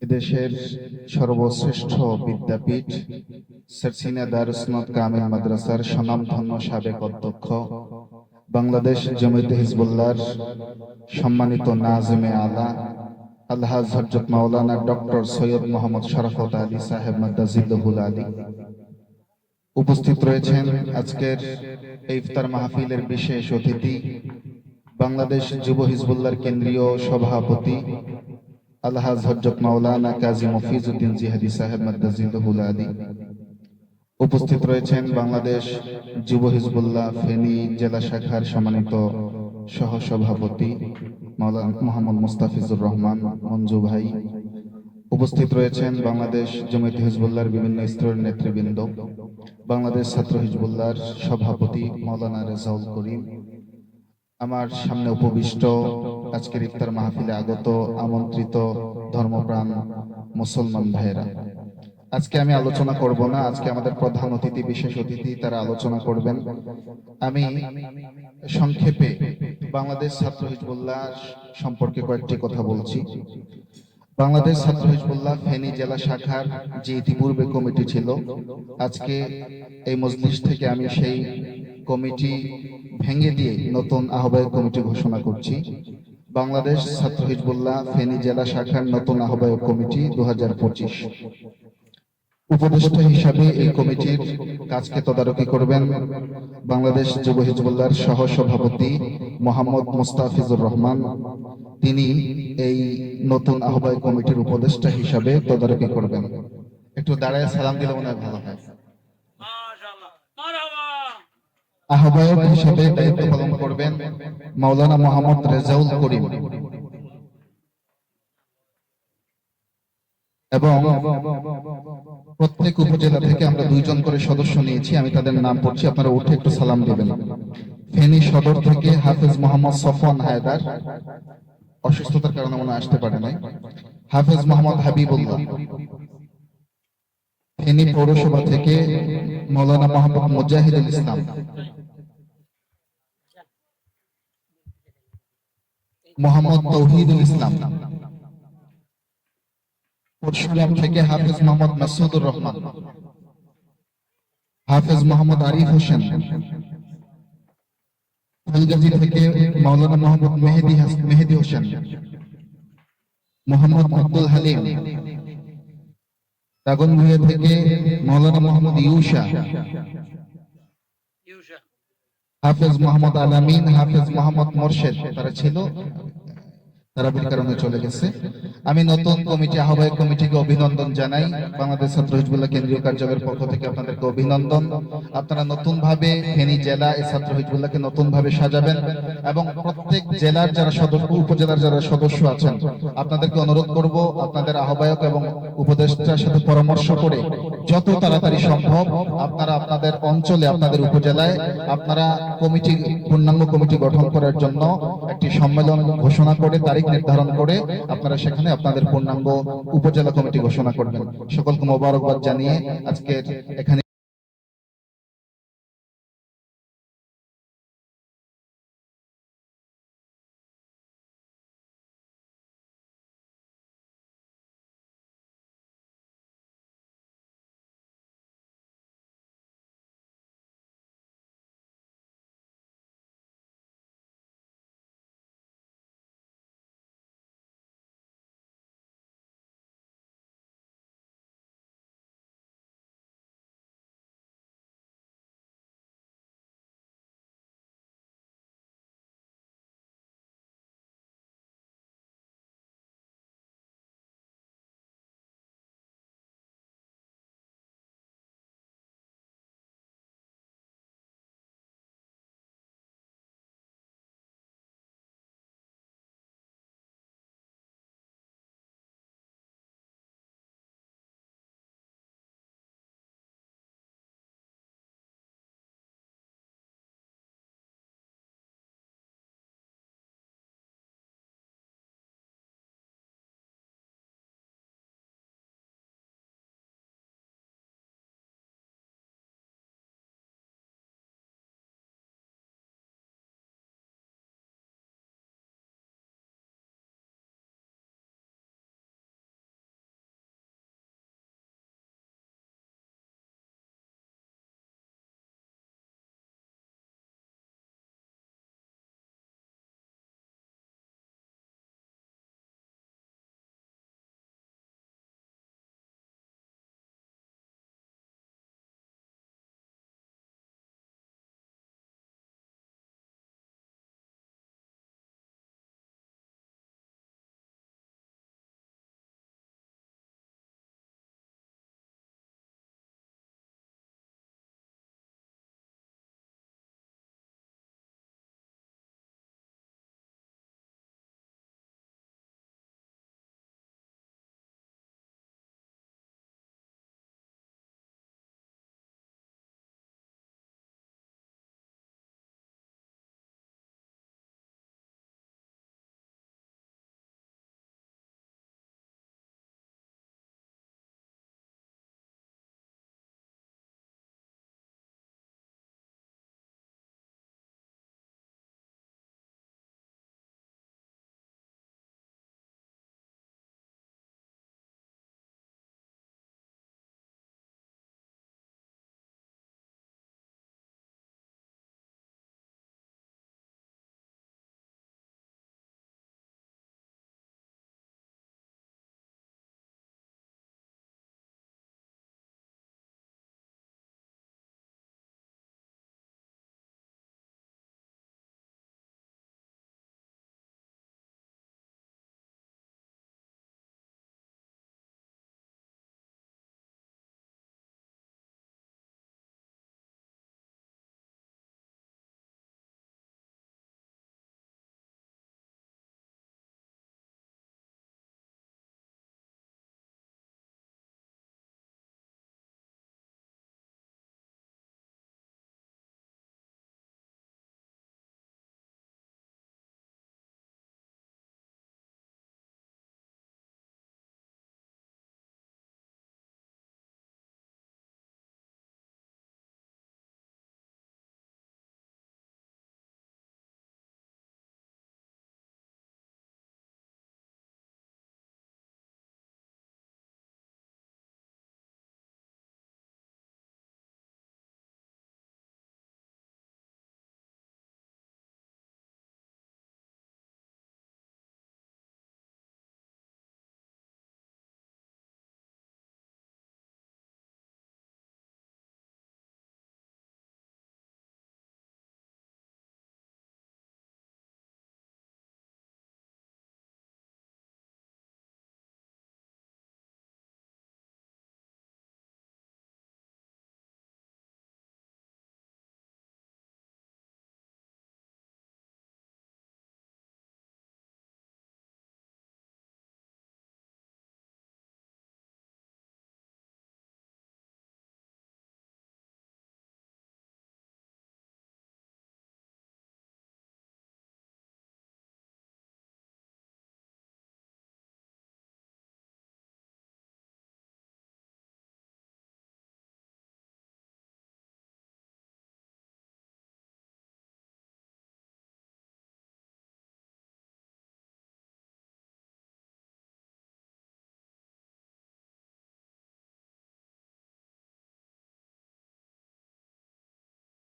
এদেশের সর্বশ্রেষ্ঠ বিদ্যাপীঠ সারসিনা দারুস সুন্নাত কামিল মাদ্রাসার স্বনামধন্য সাবেক অধ্যক্ষ, বাংলাদেশ জামায়াতে হিজবুল্লাহর সম্মানিত নাজিমে আলা আলহাজ হযরত মাওলানা ডক্টর সৈয়দ মোহাম্মদ শরাফত আলী সাহেব মাদ্দাজিল্লাহুল আলী, উপস্থিত রয়েছেন আজকের এই ইফতার মাহফিলের বিশেষ অতিথি, বাংলাদেশ যুব হিজবুল্লাহর কেন্দ্রীয় সভাপতি আলহাজ হযরত মাওলানা কাজী মফিজউদ্দিন জিহাদি সাহেব মাদ্দাজিল্লাহুল আলী, উপস্থিত রয়েছেন বাংলাদেশ যুব হিজবুল্লাহ ফেনী জেলা শাখার সম্মানিত সহসভাপতি মাওলানা মোহাম্মদ মুস্তাফিজুর রহমান মঞ্জু ভাই, উপস্থিত রয়েছেন বাংলাদেশ জামায়াতে হিজবুল্লাহর বিভিন্ন স্তরের নেতৃবৃন্দ, বাংলাদেশ ছাত্র হিজবুল্লাহর সভাপতি মাওলানা রেজাউল করিম, আমার সামনে উপবিষ্ট আজকের ইফতার মাহফিলে আগত আমন্ত্রিত ধর্মপ্রাণ মুসলমান ভাইয়েরা। আজকে আমি আলোচনা করব না, আজকে আমাদের প্রধান অতিথি বিশেষ অতিথি তারা আলোচনা করবেন। আমি সংক্ষেপে বাংলাদেশ ছাত্র হিজবুল্লাহ সম্পর্কে কয়েকটি কথা বলছি। বাংলাদেশ ছাত্র হিজবুল্লাহ ফেনী জেলা শাখার যে ইতিপূর্বে কমিটি ছিল, আজকে এই মজলিস থেকে আমি সেই কমিটি ভেঙে দিয়ে নতুন আহ্বায়ক কমিটি ঘোষণা করছি। বাংলাদেশ ছাত্র হিজবুল্লাহ ফেনী জেলা শাখার নতুন আহ্বায়ক কমিটি 2025। উপদেষ্টা হিসাবে এই কমিটির কাজকে তদারকি করবেন বাংলাদেশ যুব হিজবুল্লাহর সহ সভাপতি মোহাম্মদ মুস্তাফিজুর রহমান। তিনি এই নতুন আহ্বায়ক কমিটির উপদেষ্টা হিসাবে তদারকি করবেন। একটু দাঁড়ায় সালাম দিলে মনে হয় ভালো হয়। আহ্বায়ক হিসেবে দায়িত্ব পালন করবেন মাওলানা মোহাম্মদ রেজাউল করিম এবং প্রত্যেক উপজেলা থেকে আমরা 2 জন করে সদস্য নিয়েছি। আমি তাদের নাম পড়ছি, আপনারা উঠে একটু সালাম দিবেন। ফেনী সদর থেকে হাফেজ মোহাম্মদ সফওয়ান হায়দার, অসুস্থতার কারণে মনে আসতে পারে নাই। হাফেজ মোহাম্মদ হাবিবুল্লাহ। ফেনী পৌরসভা থেকে মাওলানা মোহাম্মদ মুজাহিদুল ইসলাম। মোহাম্মদ তৌহিদুল ইসলাম। পরশুরাম থেকে হাফেজ মোহাম্মদ মাসুদুর রহমান, হাফেজ মোহাম্মদ আরিফ হোসেন। ফুলগাজী থেকে মাওলানা মোহাম্মদ মেহেদি হোসেন, মোহাম্মদ আব্দুল হালিম। দাগনভূঞা থেকে মাওলানা মোহাম্মদ ইউসা, হাফেজ মোহাম্মদ আলামিন, হাফেজ মোহাম্মদ মোরশেদ। তারা ছিল, তারাবির কারণে চলে গেছে। আমি নতুন কমিটি আহ্বায়ক কমিটিকে অভিনন্দন জানাই। বাংলাদেশ ছাত্র হিজবুল্লাহ কেন্দ্রীয় কার্যালয়ের পক্ষ থেকে আপনাদেরকে অভিনন্দন। আপনারা নতুন ভাবে ফেনী জেলা এই ছাত্র হিজবুল্লাহকে নতুন ভাবে সাজাবেন এবং প্রত্যেক জেলার যারা সদস্য, উপজেলার যারা সদস্য আছেন, আপনাদেরকে অনুরোধ করব আপনাদের আহ্বায়ক এবং উপদেষ্টার সাথে পরামর্শ করে যত তাড়াতাড়ি সম্ভব আপনারা আপনাদের অঞ্চলে, আপনাদের উপজেলায় আপনারা কমিটি, পূর্ণাঙ্গ কমিটি গঠন করার জন্য একটি সম্মেলন ঘোষণা করে, তারিখ নির্ধারণ করে আপনারা সেখানে আপনাদের পূর্ণাঙ্গ উপজেলা কমিটি ঘোষণা করবেন। সকলকে মোবারকবাদ জানিয়ে আজকের এখানে